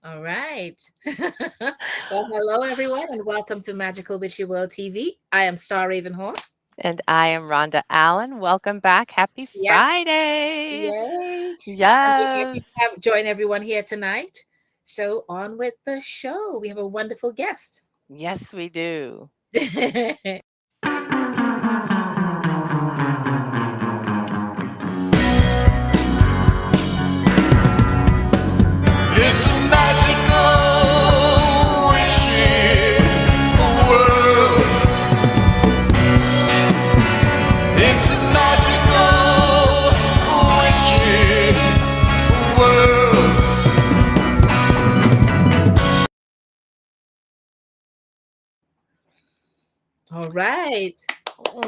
All right. Well, hello everyone, and welcome to Magical Witchy World TV. I am Star Ravenhorn. And I am Rhonda Allen. Welcome back. Happy Yes, Friday. yay! And we're happy to Yes. join everyone here tonight. So on with the show. We have a wonderful guest. Yes, we do. It's a magical, witchy world. It's a magical, witchy world. All right.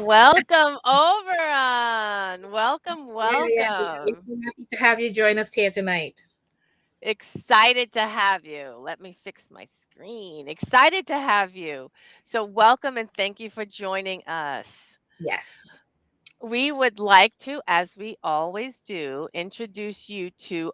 Welcome, Oberon. Welcome, We're welcome. so happy to have you join us here tonight. Excited to have you. Let me fix my screen. Excited to have you. So, welcome and thank you for joining us. Yes. We would like to, as we always do, introduce you to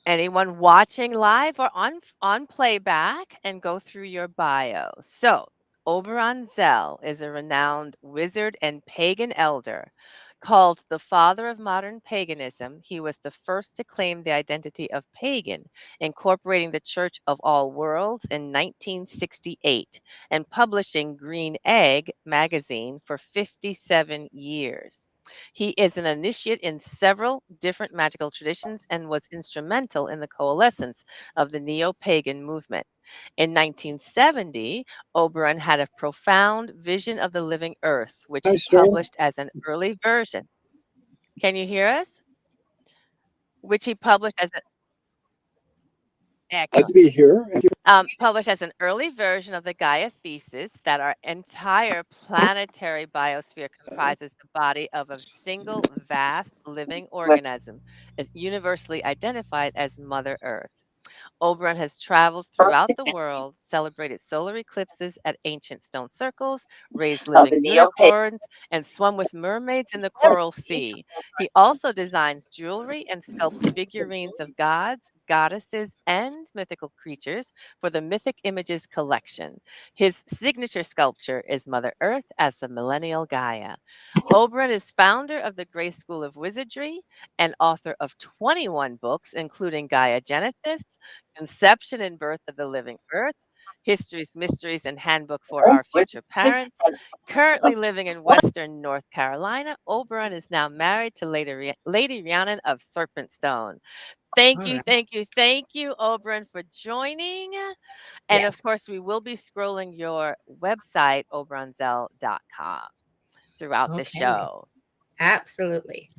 anyone watching live or on playback and go through your bio. So, Oberon Zell is a renowned wizard and pagan elder. Called the father of modern paganism, he was the first to claim the identity of pagan, incorporating the Church of All Worlds in 1968 and publishing Green Egg magazine for 57 years. He is an initiate in several different magical traditions and was instrumental in the coalescence of the neo pagan movement. In 1970, Oberon had a profound vision of the living earth, which Hi, he Star. published as an early version. Can you hear us? Which he published as an Glad excellent. to be here. Published as an early version of the Gaia thesis that our entire planetary biosphere comprises the body of a single vast living organism, is universally identified as Mother Earth. Oberon has traveled throughout the world, celebrated solar eclipses at ancient stone circles, raised living unicorns, and swum with mermaids in the coral sea. He also designs jewelry and sculpts figurines of gods, goddesses, and mythical creatures for the Mythic Images collection. His signature sculpture is Mother Earth as the millennial Gaia. Oberon is founder of the Gray School of Wizardry and author of 21 books, including Gaia Genesis, Conception and Birth of the Living Earth, History's Mysteries and Handbook for Our Future Parents. Currently living in Western North Carolina, Oberon is now married to Lady Rhiannon of Serpentstone. All Thank you, right. thank you, thank you, Oberon, for joining. And of Yes. course, we will be scrolling your website, oberonzell.com, throughout the Okay. show. Absolutely.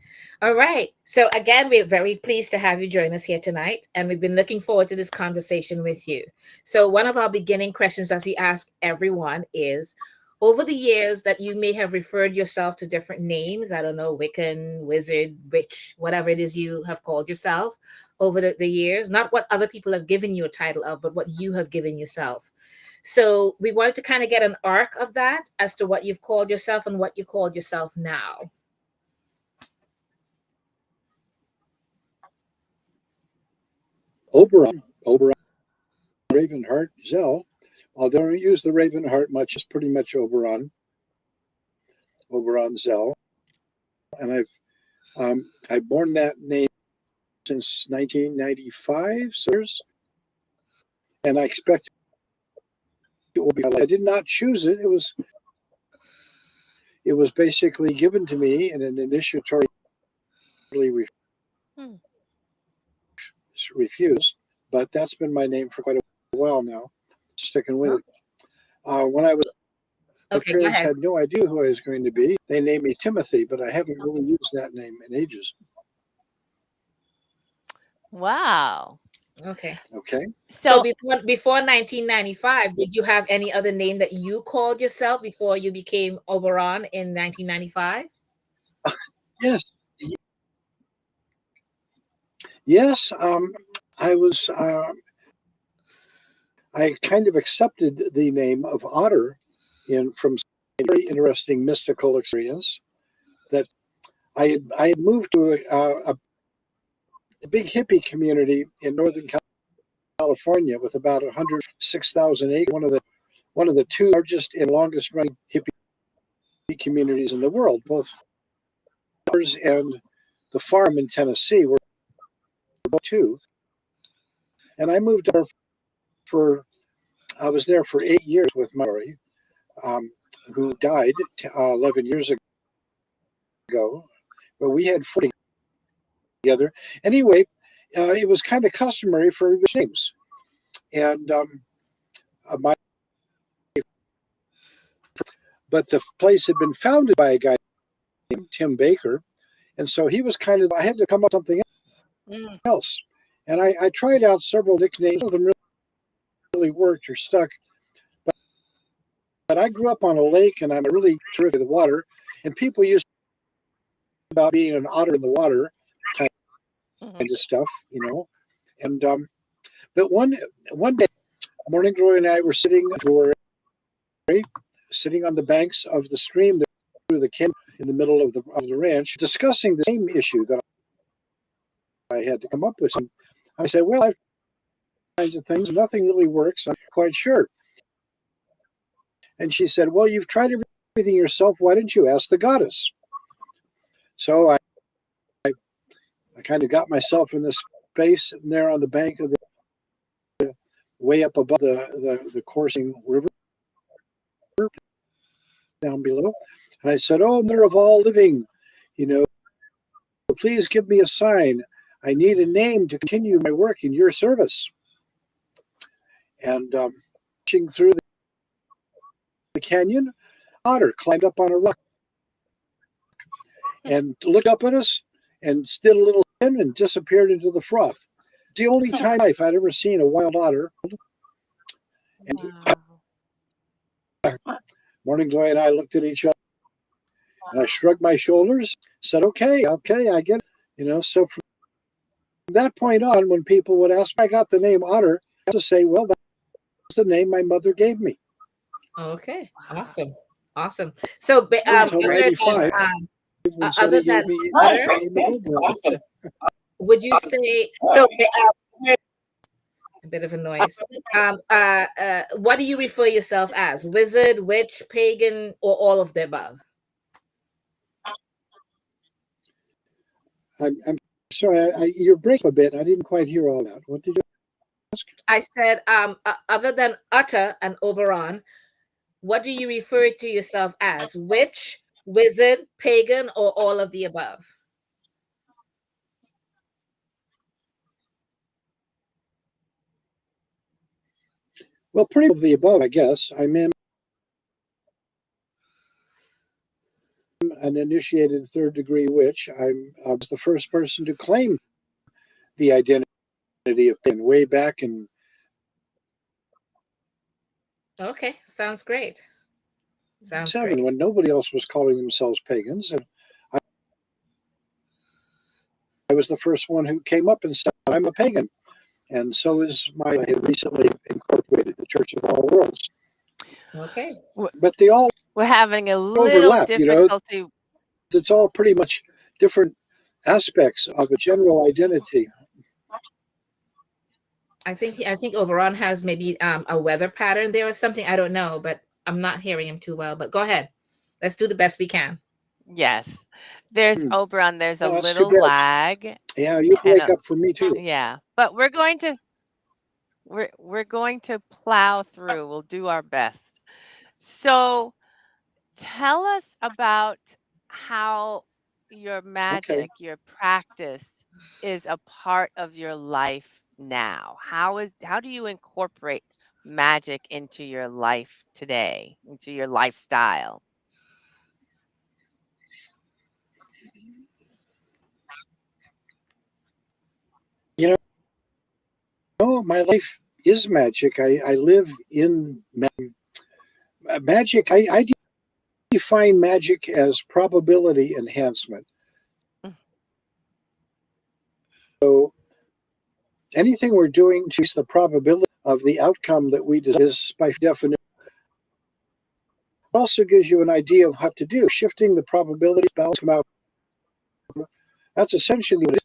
All right. So, again, we're very pleased to have you join us here tonight, and we've been looking forward to this conversation with you. So, one of our beginning questions that we ask everyone is, over the years that you may have referred yourself to different names, I don't know, Wiccan, Wizard, Witch, whatever it is you have called yourself over the years, not what other people have given you a title of, but what you have given yourself. So, we wanted to kind of get an arc of that as to what you've called yourself and what you called yourself now. Oberon, Ravenheart, Zell. Although I don't use the Ravenheart much, it's pretty much Oberon Zell. And I've borne that name since 1995, and I expect it will be. I did not choose it. It was basically given to me in an initiatory Hmm. refuse, but that's been my name for quite a while now. Sticking with Oh, it. When I was my okay, go parents ahead. had no idea who I was going to be. They named me Timothy, but I haven't really used that name in ages. Wow. Okay. Okay. So So before 1995, did you have any other name that you called yourself before you became Oberon in 1995? Yes. Yes. I was. I kind of accepted the name of Otter in from a very interesting mystical experience that I had moved to a big hippie community in Northern California. California, with about 106,000 acres, one of the two largest and longest running hippie communities in the world. Both ours and the farm in Tennessee were both two. And I moved there I was there for 8 years with my who died 11 years ago. But we had 40 together. Anyway, it was kind of customary for everybody's names. And but the place had been founded by a guy named Tim Baker. And so he was I had to come up with something else. And I tried out several nicknames. Some of them really worked or stuck. But I grew up on a lake, and I'm really terrific with the water. And people used to talk about being an otter in the water kind of stuff, And but one day, Morning Glory and I were sitting on the banks of the stream through the canyon in the middle of the ranch, discussing the same issue that I had to come up with. I said, well, I've tried kinds of things, nothing really works. I'm quite sure. And she said, well, you've tried everything yourself. Why didn't you ask the goddess? So I kind of got myself in this space there on the bank of the way up above the coursing river down below. And I said, oh, mother of all living, please give me a sign. I need a name to continue my work in your service. And pushing through the canyon, otter climbed up on a rock and looked up at us and did a little spin and disappeared into the froth. It's the only time in life I'd ever seen a wild otter. And Morning Glory and I looked at each other, and I shrugged my shoulders, said, okay, I get it. So from that point on, when people would ask, I got the name Otter, I had to say, well, that's the name my mother gave me. Okay, awesome. So, other than Otter, would you say so? A bit of a noise. What do you refer yourself as? Wizard, witch, pagan, or all of the above? I'm sorry, you're breaking a bit. I didn't quite hear all that. What did you ask? I said, other than Utter and Oberon, what do you refer to yourself as? Witch, wizard, pagan, or all of the above? Well, pretty much of the above, I guess. I'm an initiated third-degree witch. I was the first person to claim the identity of pagan way back in. Okay, sounds great. Sounds 7, great. when nobody else was calling themselves pagans, and I was the first one who came up and said, I'm a pagan. And so is I had recently incorporated the Church of All Worlds. Okay. But they all We're having a little overlap, difficulty. It's all pretty much different aspects of a general identity. I think Oberon has maybe a weather pattern there or something. I don't know, but I'm not hearing him too well. But go ahead. Let's do the best we can. Yes. There's Oberon. There's a Oh, that's little too bad. lag. Yeah, you break up for me too. Yeah. But we're going to plow through. We'll do our best. So tell us about how your magic, your practice is a part of your life now. How do you incorporate magic into your life today, into your lifestyle? My life is magic. I live in magic. I define magic as probability enhancement. So anything we're doing to increase the probability of the outcome that we desire is, by definition, also gives you an idea of what to do. Shifting the probability balance come out. That's essentially what it is.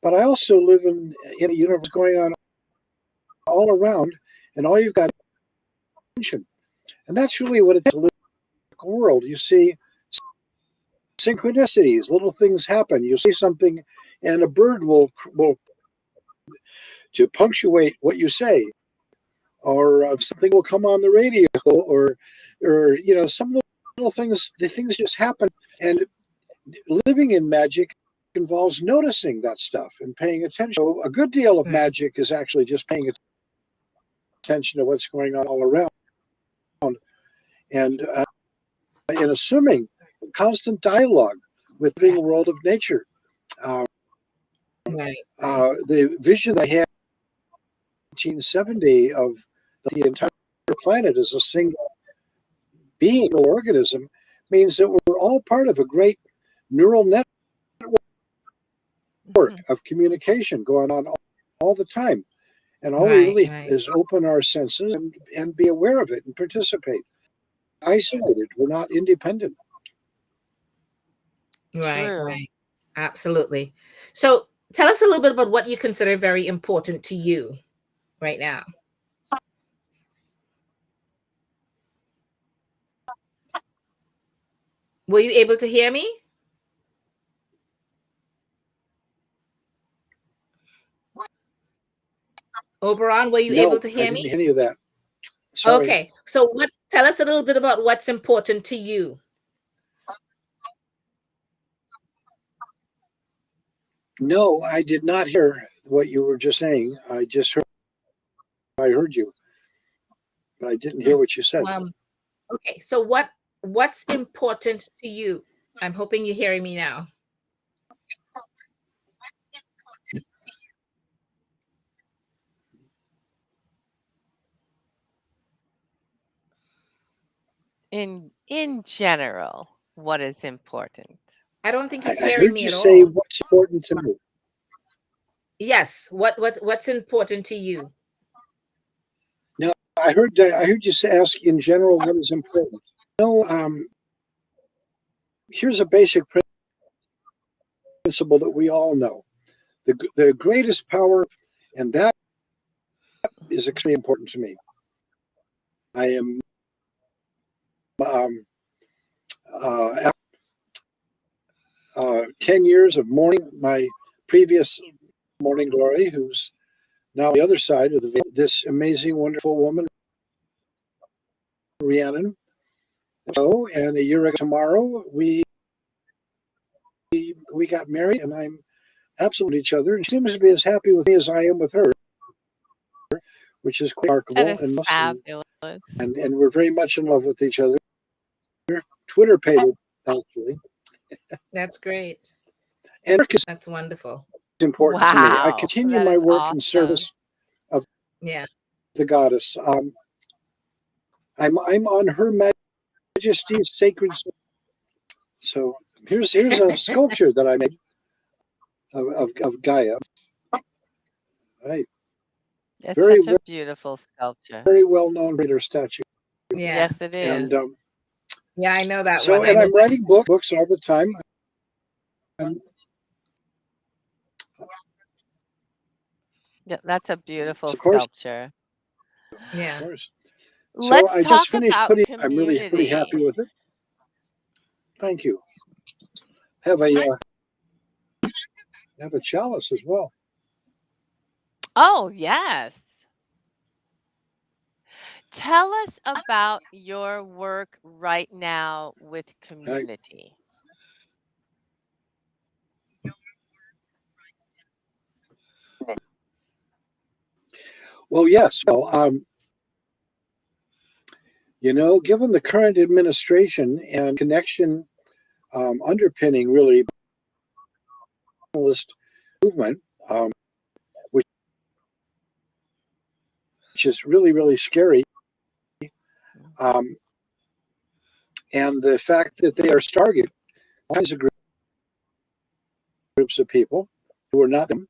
but I also live in a universe going on all around, and all you've got is attention. And that's really what it's a little world. You see synchronicities, little things happen. You see something, and a bird will to punctuate what you say, or something will come on the radio, or some little things. The things just happen, and living in magic involves noticing that stuff and paying attention. So a good deal of magic is actually just paying attention to what's going on all around, and assuming constant dialogue with the living world of nature. The vision I had in 1970 of the entire planet as a single being or organism means that we're all part of a great neural network of communication going on all the time. And all we really is open our senses and be aware of it and participate. Isolated, we're not independent. Right. Absolutely. So tell us a little bit about what you consider very important to you right now. Were you able to hear me? Oberon, were you able to hear me? I didn't hear any of that. Sorry. Okay. So tell us a little bit about what's important to you. No, I did not hear what you were just saying. I heard you, but I didn't hear what you said. Okay. So what's important to you? I'm hoping you're hearing me now. In general, what is important? I don't think he's I hearing heard me you at say all. what's important to me. Yes. What's important to you? No, I heard you ask in general what is important. No, here's a basic principle that we all know: the greatest power, and that is extremely important to me. I am 10 years of mourning my previous morning glory, who's now on the other side of this amazing, wonderful woman, Rhiannon. So, and a year ago tomorrow, we got married, and I'm absolutely each other. And she seems to be as happy with me as I am with her, which is quite remarkable. That is fabulous. And we're very much in love with each other. Twitter paid it, actually. That's great. And that's wonderful. It's important to me. I continue my work in service of the goddess. I'm on Her Majesty's sacred. So here's a sculpture that I made of Gaia. Right. It's such a beautiful sculpture. Very well known reader statue. Yeah. Yes, it is. And yeah, I know that so, one. and I'm writing books all the time. Yeah, that's a beautiful sculpture. Yeah. Of course. Let's I talk just finished about putting. community. I'm really pretty happy with it. Thank you. Have a chalice as well. Oh, yes. Tell us about your work right now with community. Well, yes. Well, given the current administration and connection underpinning really movement, which is really, really scary. And the fact that they are targeting all kinds of groups of people who are not them,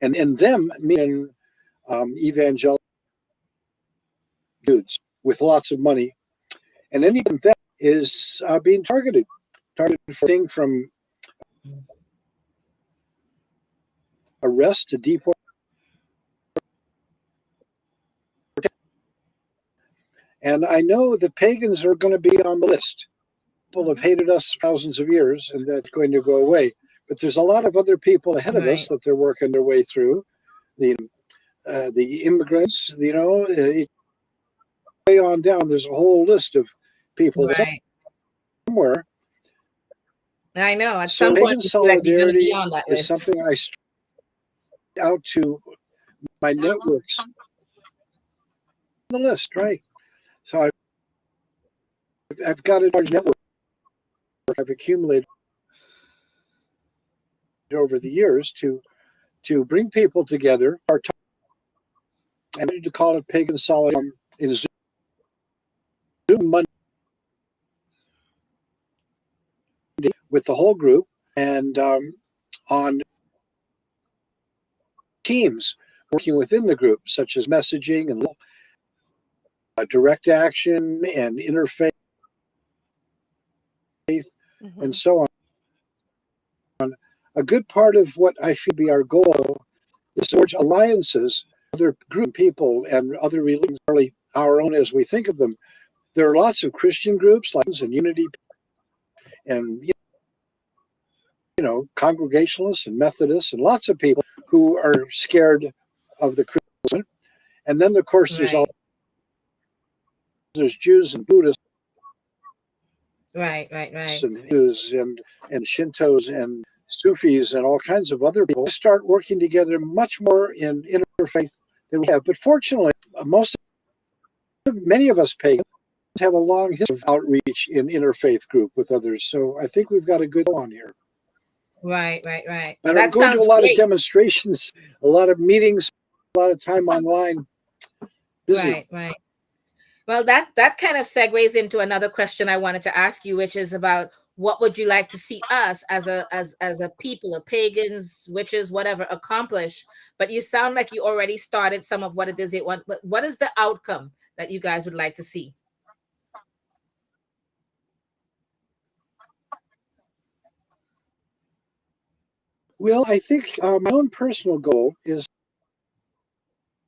and them meaning evangelical dudes with lots of money, and anyone that is being targeted for thing from arrest, to deport. And I know the pagans are going to be on the list. People have hated us thousands of years, and that's going to go away. But there's a lot of other people ahead of us that they're working their way through. The immigrants, way on down. There's a whole list of people somewhere. I know. At So some pagan point, you feel like you're going to solidarity be on that is list. something I out to my networks on the list, right? So I've got a large network I've accumulated over the years to bring people together. I need to call it pagan solidarity in Zoom Monday with the whole group, and on teams working within the group, such as messaging and direct action and interfaith and so on. A good part of what I feel be our goal is to forge alliances, other group people and other religions, really our own as we think of them. There are lots of Christian groups like and Unity and Congregationalists and Methodists and lots of people who are scared of the Christian. And then of course there's Jews and Buddhists. Right. And Hindus and Shintos and Sufis and all kinds of other people start working together much more in interfaith than we have. But fortunately, many of us pagans have a long history of outreach in interfaith group with others. So I think we've got a good on here. Right. But I'm going to a lot of demonstrations, a lot of meetings, a lot of time online. Busy. Right. Well, that kind of segues into another question I wanted to ask you, which is about what would you like to see us as a people of pagans, witches, whatever, accomplish? But you sound like you already started some of what it is you want. But what is the outcome that you guys would like to see? Well, I think my own personal goal is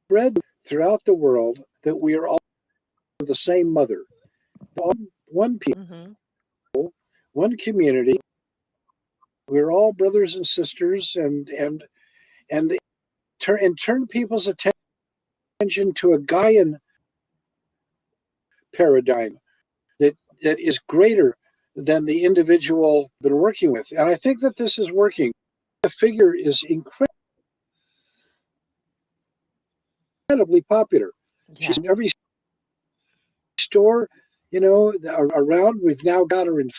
spread throughout the world that we are all the same mother, one people, one community. We're all brothers and sisters, and turn people's attention to a Gaian paradigm that is greater than the individual been working with. And I think that this is working. The figure is incredibly popular. Yeah. She's in every store, around. We've now got her in,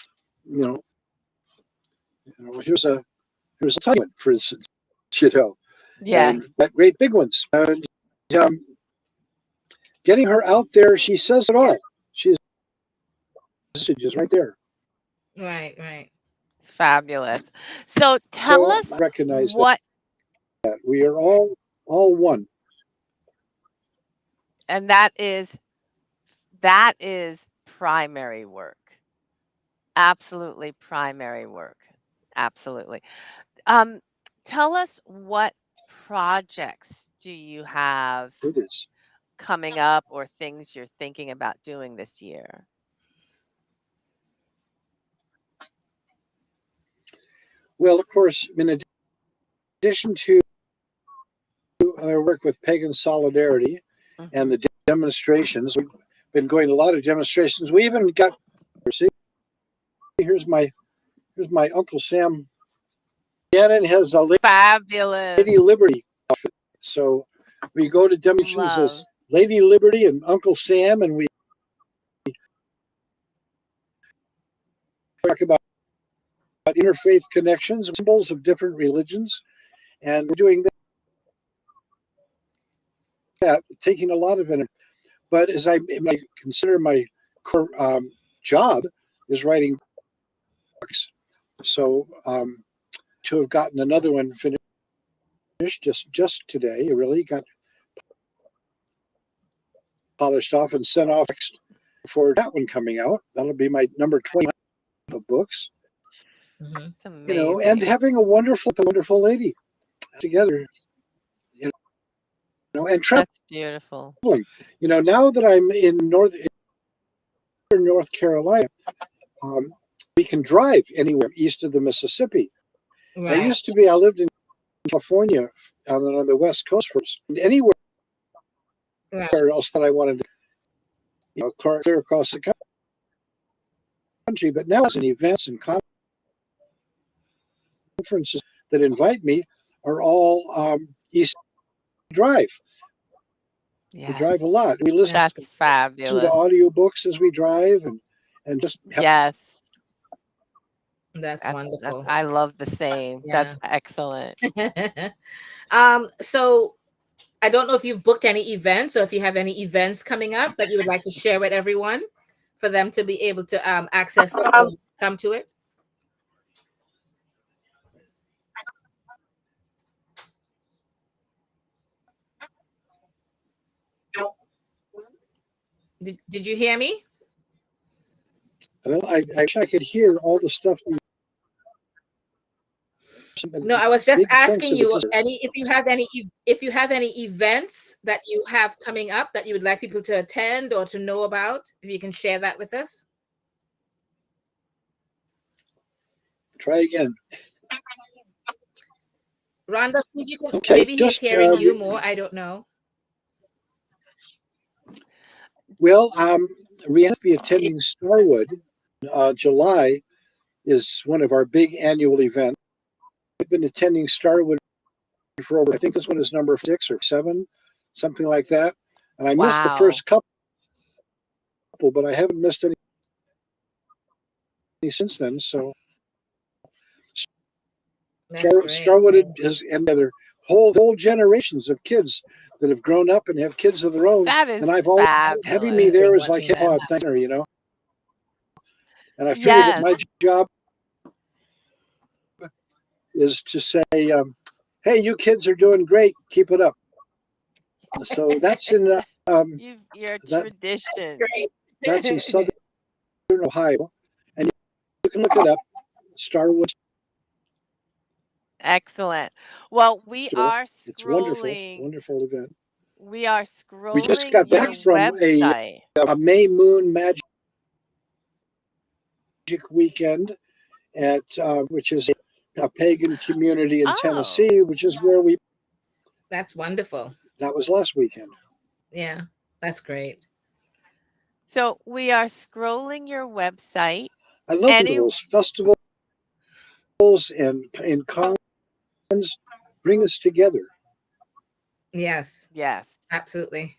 here's a tiny one, for instance, and great big ones. And getting her out there, she says it all. She's messages right there. Right. It's fabulous. So tell us recognize what that we are all one. And that is primary work. Absolutely primary work. Absolutely. Tell us what projects do you have coming up or things you're thinking about doing this year? Well, of course, in addition to our work with Pagan Solidarity and the demonstrations, we've been going to a lot of demonstrations. We even got, here's my Uncle Sam. Gannon has a fabulous Lady Liberty outfit. So we go to demonstrations as Lady Liberty and Uncle Sam, and we talk about interfaith connections, symbols of different religions, and we're doing that, taking a lot of it. But as I consider my core job is writing books, so to have gotten another one finished just today, it really got polished off and sent off for that one coming out. That'll be my number 20 of books. It's amazing. And having a wonderful lady. together, you and traveling. That's beautiful. Now that I'm in North Carolina, um, we can drive anywhere east of the Mississippi. Right. I lived in California on the West Coast first, and anywhere else that I wanted to, clear across the country. But now, as in events and conferences that invite me are all east drive. Yeah. We drive a lot. We listen That's to fabulous. audiobooks as we drive and just have Yes. That's wonderful. I love the same. Yeah. That's excellent. So I don't know if you've booked any events or if you have any events coming up that you would like to share with everyone for them to be able to access it and come to it. Did you hear me? Well, I wish I could hear all the stuff. No, I was just Big chunks asking of you it. if you have any events that you have coming up that you would like people to attend or to know about. If you can share that with us. Try again. Rhonda, see if you can. Okay, Maybe he's just, hearing you more. I don't know. Well, Rihanna will be attending Starwood. July is one of our big annual events. I've been attending Starwood for over, I think this one is number 6 or 7, something like that. And I missed the first couple, but I haven't missed any since then. So Starwood is, and other whole generations of kids that have grown up and have kids of their own. That is and I've always having me there is like hip hop thinker, And I figured that my job is to say, hey, you kids are doing great. Keep it up. So that's in your tradition. That's in Southern Ohio. And you can look it up. Starwood. Excellent. Well, we are scrolling. It's wonderful event. We are scrolling. We just got back from a May Moon Magic Weekend at which is a pagan community in Tennessee, which is where we. That's wonderful. That was last weekend. Yeah, that's great. So we are scrolling your website. I love those festivals and cons bring us together. Yes. Yes. Absolutely.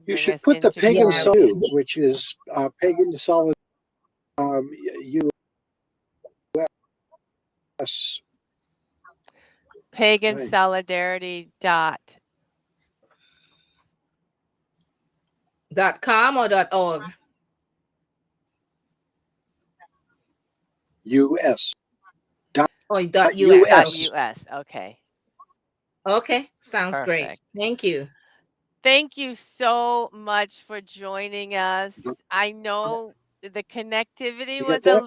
You should put the Pagan Solidarity, which is Pagan Solidarity US. Pagan Solidarity .com or .org? US. .us. .us. Okay. Okay. Sounds great. Thank you. Thank you so much for joining us. I know the connectivity was a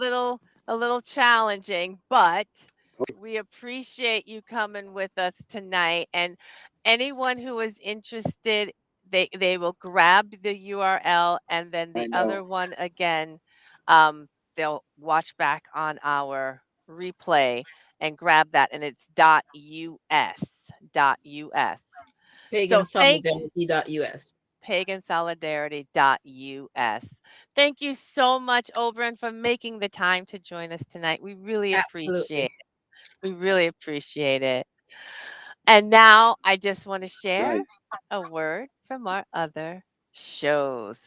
little challenging, but we appreciate you coming with us tonight. And anyone who is interested, they will grab the URL and then the other one again. They'll watch back on our replay and grab that, and it's .us. PaganSolidarity.us. PaganSolidarity.us. Thank you so much, Oberon, for making the time to join us tonight. We really appreciate it. We really appreciate it. And now I just want to share a word from our other shows.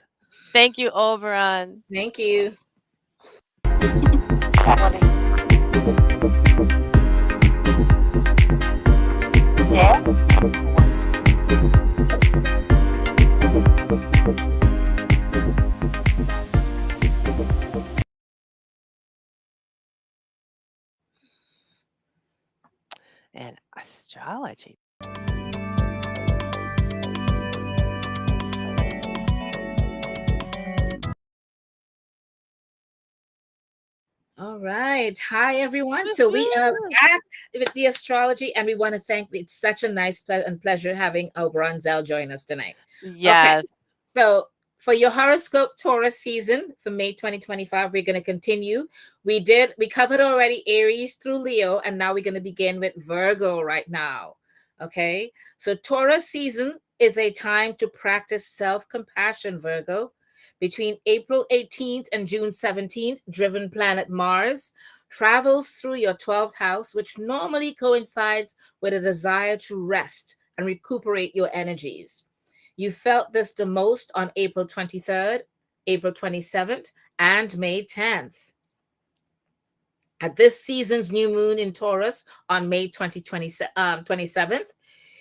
Thank you, Oberon. Thank you. And astrology. All right. Hi, everyone. So we are Woohoo! back with the astrology, and we want to thank. It's such a nice and pleasure having Oberon Zell join us tonight. Okay. Yes. So for your horoscope Taurus season for May 2025, we're going to continue. We covered already Aries through Leo, and now we're going to begin with Virgo right now. Okay. So Taurus season is a time to practice self compassion, Virgo. Between April 18th and June 17th, driven planet Mars travels through your 12th house, which normally coincides with a desire to rest and recuperate your energies. You felt this the most on April 23rd, April 27th, and May 10th. At this season's new moon in Taurus on May 27th,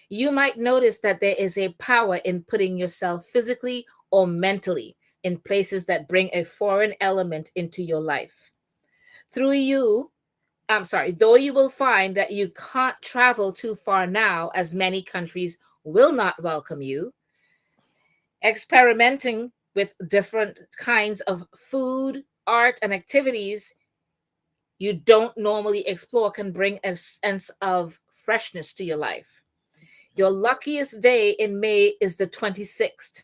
you might notice that there is a power in putting yourself physically or mentally in places that bring a foreign element into your life. Through you, though you will find that you can't travel too far now, as many countries will not welcome you, experimenting with different kinds of food, art, and activities you don't normally explore can bring a sense of freshness to your life. Your luckiest day in May is the 26th.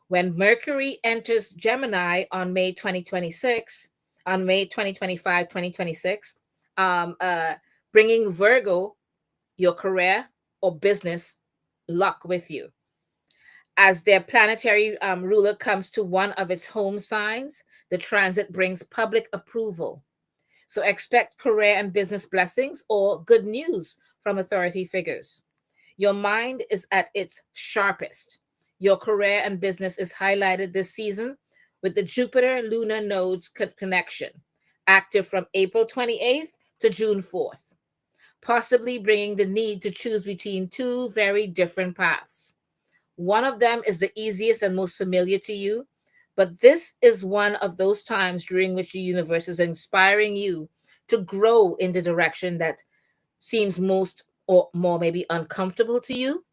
When Mercury enters Gemini on May 2026, on May 2025, 2026, bringing Virgo, your career or business luck with you. As their planetary ruler comes to one of its home signs, the transit brings public approval. So expect career and business blessings or good news from authority figures. Your mind is at its sharpest. Your career and business is highlighted this season with the Jupiter lunar nodes connection, active from April 28th to June 4th, possibly bringing the need to choose between two very different paths. One of them is the easiest and most familiar to you, but this is one of those times during which the universe is inspiring you to grow in the direction that seems most or more maybe uncomfortable to you.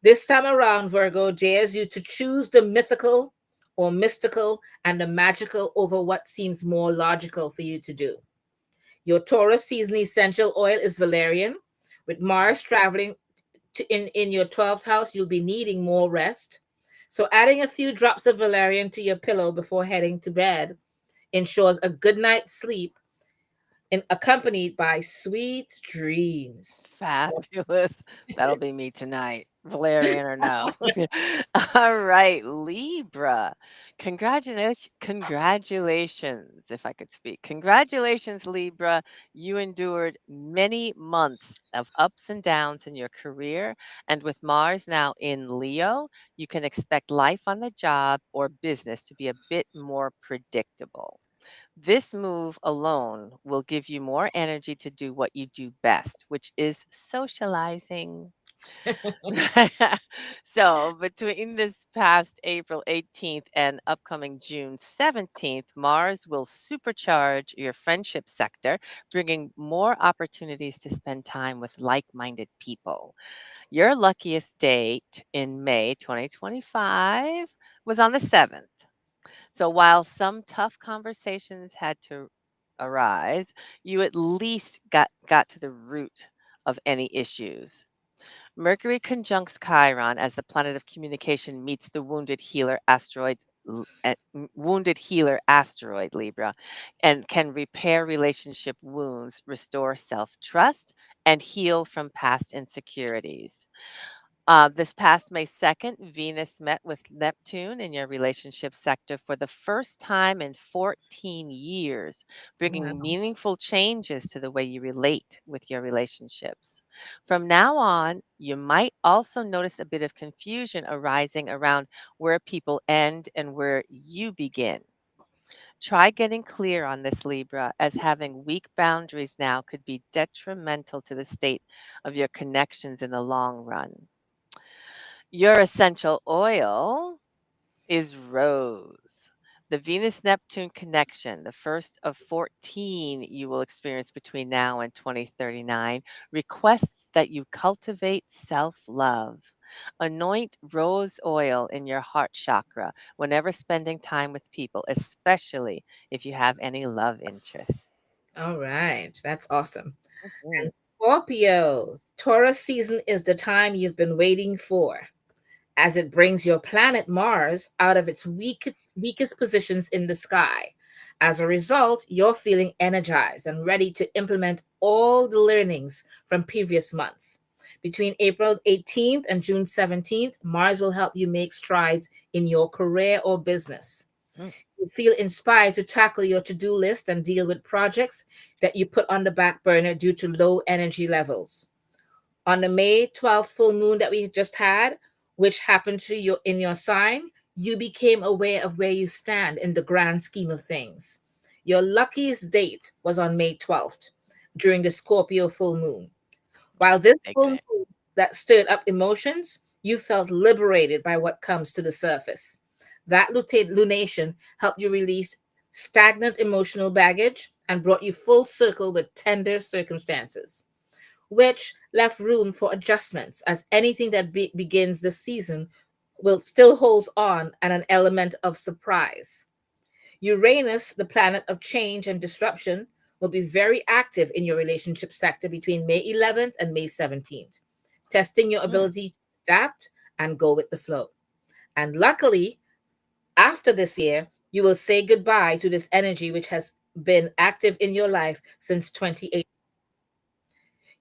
This time around, Virgo dares you to choose the mythical or mystical and the magical over what seems more logical for you to do. Your Taurus season essential oil is valerian. With Mars traveling in your 12th house, you'll be needing more rest. So, adding a few drops of valerian to your pillow before heading to bed ensures a good night's sleep and accompanied by sweet dreams. Yes. Fabulous. That'll be me tonight, Valerian or no. All right, Libra. Congratulations, if I could speak. Congratulations, Libra. You endured many months of ups and downs in your career. And with Mars now in Leo, you can expect life on the job or business to be a bit more predictable. This move alone will give you more energy to do what you do best, which is socializing. So, between this past April 18th and upcoming June 17th, Mars will supercharge your friendship sector, bringing more opportunities to spend time with like minded people. Your luckiest date in May 2025 was on the 7th. So while some tough conversations had to arise, you at least got to the root of any issues. Mercury conjuncts Chiron as the planet of communication meets the wounded healer asteroid Libra, and can repair relationship wounds, restore self-trust, and heal from past insecurities. This past May 2nd, Venus met with Neptune in your relationship sector for the first time in 14 years, bringing Wow. meaningful changes to the way you relate with your relationships. From now on, you might also notice a bit of confusion arising around where people end and where you begin. Try getting clear on this, Libra, as having weak boundaries now could be detrimental to the state of your connections in the long run. Your essential oil is rose. The Venus Neptune connection, the first of 14 you will experience between now and 2039, requests that you cultivate self love. Anoint rose oil in your heart chakra whenever spending time with people, especially if you have any love interests. All right. That's awesome. And Mhm. Scorpio, Taurus season is the time you've been waiting for, as it brings your planet Mars out of its weakest positions in the sky. As a result, you're feeling energized and ready to implement all the learnings from previous months. Between April 18th and June 17th, Mars will help you make strides in your career or business. Mm. You feel inspired to tackle your to do list and deal with projects that you put on the back burner due to low energy levels. On the May 12th full moon that we just had, which happened to you in your sign, you became aware of where you stand in the grand scheme of things. Your luckiest date was on May 12th during the Scorpio full moon. While this Okay, full good. moon that stirred up emotions, you felt liberated by what comes to the surface. That lunation helped you release stagnant emotional baggage and brought you full circle with tender circumstances, which left room for adjustments, as anything that begins this season will still holds on and an element of surprise. Uranus, the planet of change and disruption, will be very active in your relationship sector between May 11th and May 17th, testing your Mm. ability to adapt and go with the flow. And luckily, after this year, you will say goodbye to this energy which has been active in your life since 2018.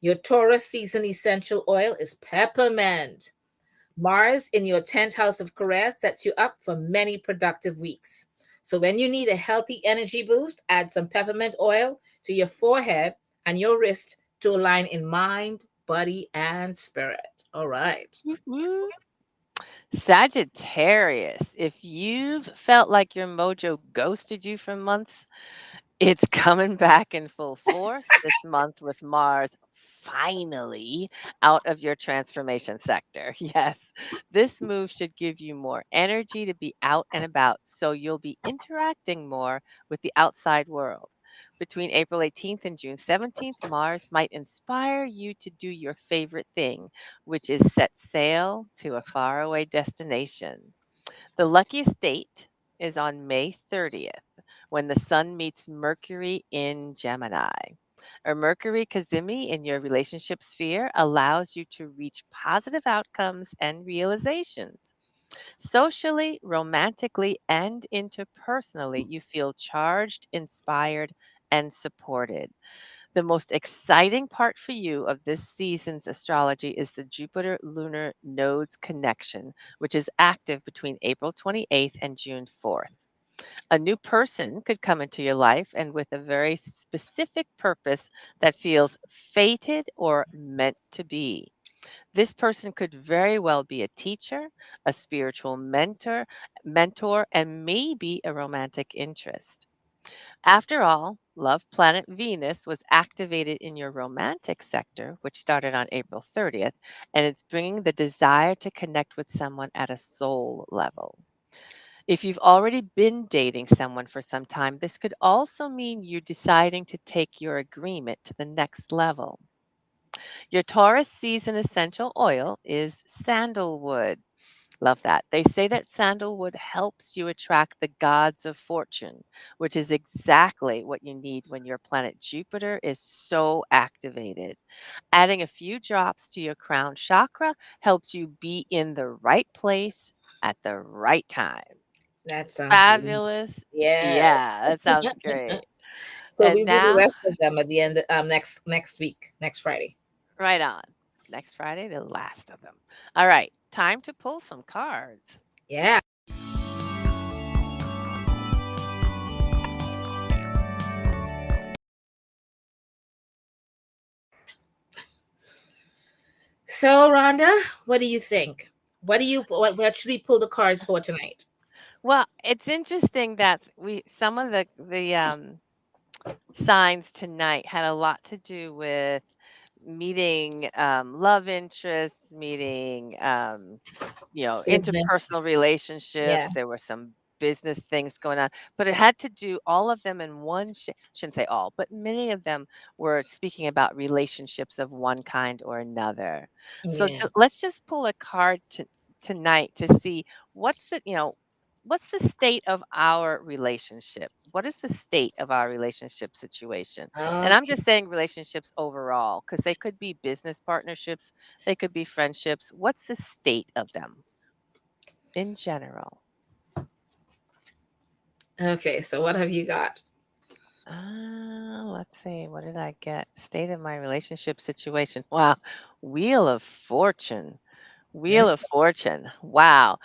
Your Taurus season essential oil is peppermint. Mars in your 10th house of career sets you up for many productive weeks. So when you need a healthy energy boost, add some peppermint oil to your forehead and your wrist to align in mind, body, and spirit. All right. Woo-woo. Sagittarius, if you've felt like your mojo ghosted you for months, it's coming back in full force this month with Mars finally out of your transformation sector. Yes, this move should give you more energy to be out and about, so you'll be interacting more with the outside world. Between April 18th and June 17th, Mars might inspire you to do your favorite thing, which is set sail to a faraway destination. The luckiest date is on May 30th, when the sun meets Mercury in Gemini. A Mercury Kazemi in your relationship sphere allows you to reach positive outcomes and realizations. Socially, romantically, and interpersonally, you feel charged, inspired, and supported. The most exciting part for you of this season's astrology is the Jupiter lunar nodes connection, which is active between April 28th and June 4th. A new person could come into your life and with a very specific purpose that feels fated or meant to be. This person could very well be a teacher, a spiritual mentor, and maybe a romantic interest. After all, love planet Venus was activated in your romantic sector, which started on April 30th, and it's bringing the desire to connect with someone at a soul level. If you've already been dating someone for some time, this could also mean you're deciding to take your agreement to the next level. Your Taurus season essential oil is sandalwood. Love that. They say that sandalwood helps you attract the gods of fortune, which is exactly what you need when your planet Jupiter is so activated. Adding a few drops to your crown chakra helps you be in the right place at the right time. That sounds wonderful. Fabulous. Yes. Yeah, that sounds great. So And we'll do the now, rest of them at the end next week, next Friday. right on. Next Friday, the last of them. All right, time to pull some cards. Yeah. So Rhonda, what do you think? What should we pull the cards for tonight? Well, it's interesting that we some of the signs tonight had a lot to do with meeting love interests, meeting Business. interpersonal Yeah. relationships. There were some business things going on, but it had to do all of them in one, shouldn't say all, but many of them were speaking about relationships of one kind or another. So Yeah. let's just pull a card tonight to see what's the, what's the state of our relationship? What is the state of our relationship situation? And I'm Okay. just saying relationships overall, because they could be business partnerships, they could be friendships. What's the state of them in general? Okay. So what have you got? Let's see. What did I get? State of my relationship situation. Wow. Wheel of Fortune. Wheel of Okay. Fortune. Wow.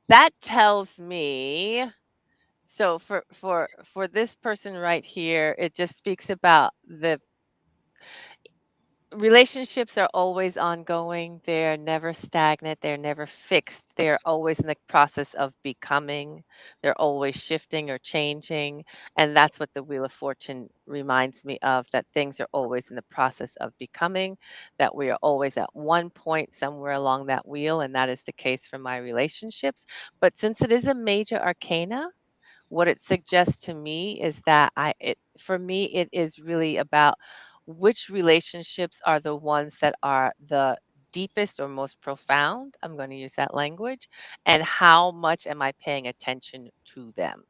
That tells me, so for this person right here, it just speaks about the relationships are always ongoing. They're never stagnant. They're never fixed. They're always in the process of becoming. They're always shifting or changing. And that's what the Wheel of Fortune reminds me of, that things are always in the process of becoming, that we are always at one point somewhere along that wheel. And that is the case for my relationships. But since it is a major arcana, what it suggests to me is that for me it is really about which relationships are the ones that are the deepest or most profound. I'm going to use that language. And how much am I paying attention to them,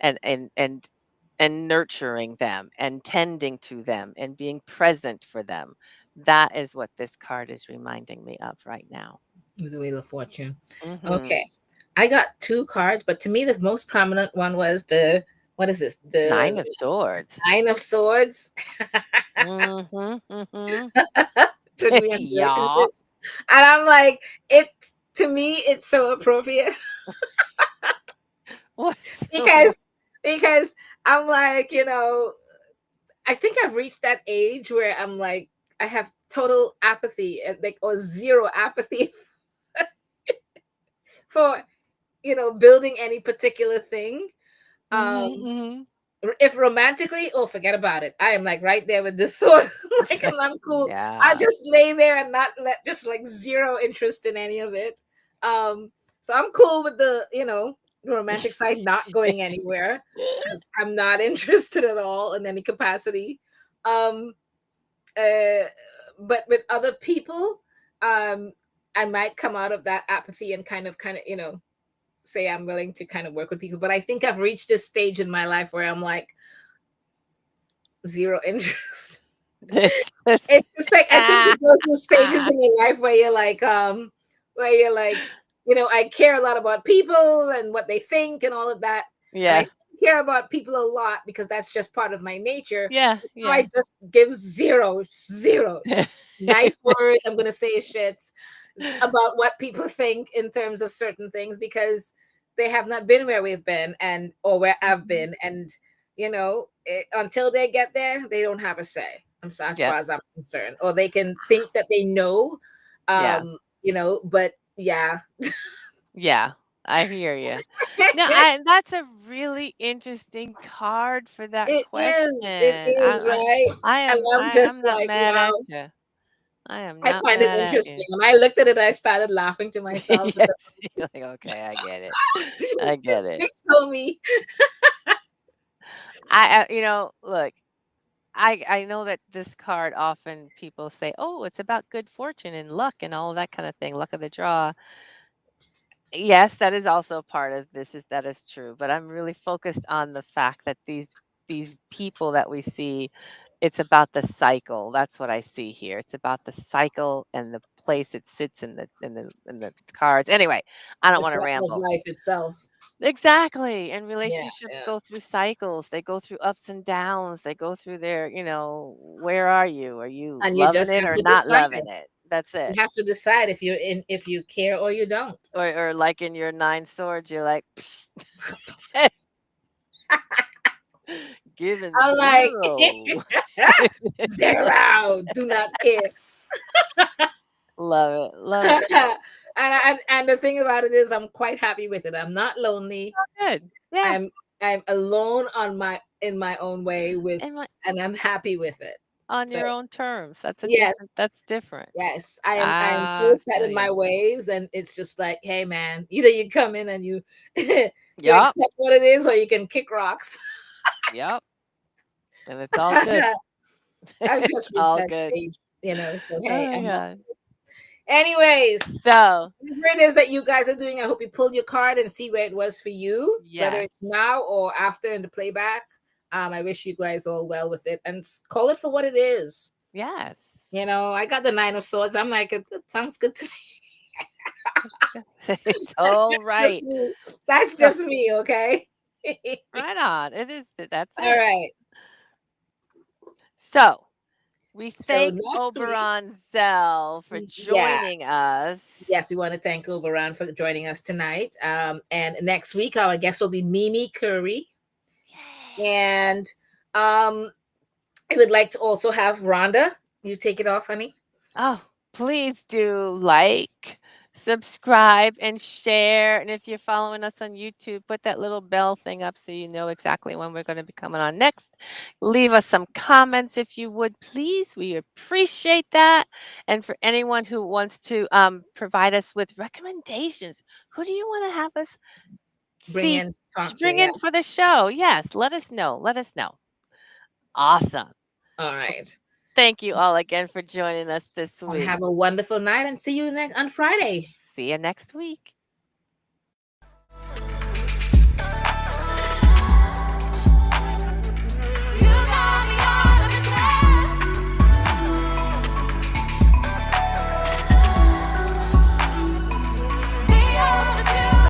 and nurturing them and tending to them and being present for them. That is what this card is reminding me of right now. With the Wheel of Fortune. Hmm. Okay. I got two cards, but to me the most prominent one was the what is this? Nine The of Swords. Nine of Swords. Hmm. Hmm. Should be in Yeah. relationships. And I'm like, it to me it's so appropriate What's because because I'm like, I think I've reached that age where I'm like, I have total apathy, like or zero apathy for building any particular thing. Mhm, Um, mhm. if romantically, oh, forget about it. I am like right there with this sword. Like, I'm cool. I Yeah. just lay there and not let just like zero interest in any of it. So I'm cool with the romantic side not going anywhere because I'm not interested at all in any capacity. Um, uh, but with other people, um, I might come out of that apathy and kind of say I'm willing to kind of work with people. But I think I've reached this stage in my life where I'm like zero interest. It's just It's just like I think you go through stages in your life where you're like, I care a lot about people and what they think and all of that. And I yeah. still care about people a lot because that's just part of my nature. Yeah, So I yeah. just give zero. Nice words. I'm gonna say shits about what people think in terms of certain things because they have not been where we've been and or where I've Mhm. been, and until they get there, they don't have a say. As Yep. far as I'm concerned, or they can think that they know, Yeah. but yeah, Yeah. I hear you. No, that's a really interesting card for that question. it is right, and I'm I'm just not like, mad at wow. you. I am I not find it mad at you. interesting. When I looked at it, I started laughing to myself because Yes. You're like, okay, I get it. I get it. it's so me. Look, I know that this card often people say, "Oh, it's about good fortune and luck and all that kind of thing, luck of the draw." Yes, that is also part of this, is that is true, but I'm really focused on the fact that these people that we see, it's about the cycle. That's what I see here. It's about the cycle and the place it sits in the cards. Anyway, I don't The want to cycle of ramble. life itself. Exactly. And Yeah, relationships yeah. go through cycles. They go through ups and downs. They go through their, where are you? Are you And you loving just it have or to not decide. loving it? That's it. You have to decide if you care or you don't. Or like in your nine swords, you're like, giving I'm like zero. zero. Do not care. Love it. Love it. And the thing about it is, I'm quite happy with it. I'm not lonely. Good. Yeah. I'm I'm alone in my own way with, And like, and I'm happy with it. on So your own terms. That's a yes, different. That's different. yes, I am so set in Tell my you. ways, and it's just like, hey man, either you come in and you you Yep. accept what it is, or you can kick rocks. Yep. And it's all good. I've It's just reached all that good. stage, so Oh hey, my God. anyways, So whatever it is that you guys are doing, I hope you pull your card and see where it was for you, whether yes, it's now or after in the playback. I wish you guys all well with it, and call it for what it is. yes. I got the Nine of Swords. I'm like, it sounds good to me. It's That's all just right. me. That's So just me, okay? right on. It is. That's All it. right. So we So thank next week, Oberon Zell for yeah, joining us. yes, we want to thank Oberon for joining us tonight. And next week, our guest will be Mimi Curry. Yay. And I would like to also have Rhonda. You take it off, honey. Oh, please do like, subscribe, and share. And if you're following us on YouTube, put that little bell thing up so you know exactly when we're going to be coming on next. Leave us some comments if you would, please. We appreciate that. And for anyone who wants to provide us with recommendations, who do you want to have us Bring see, in talk to, bring in for yes. the show? Yes, let us know. Let us know. Awesome. All right. Thank you all again for joining us this And week. have a wonderful night and see you on Friday. See you next week.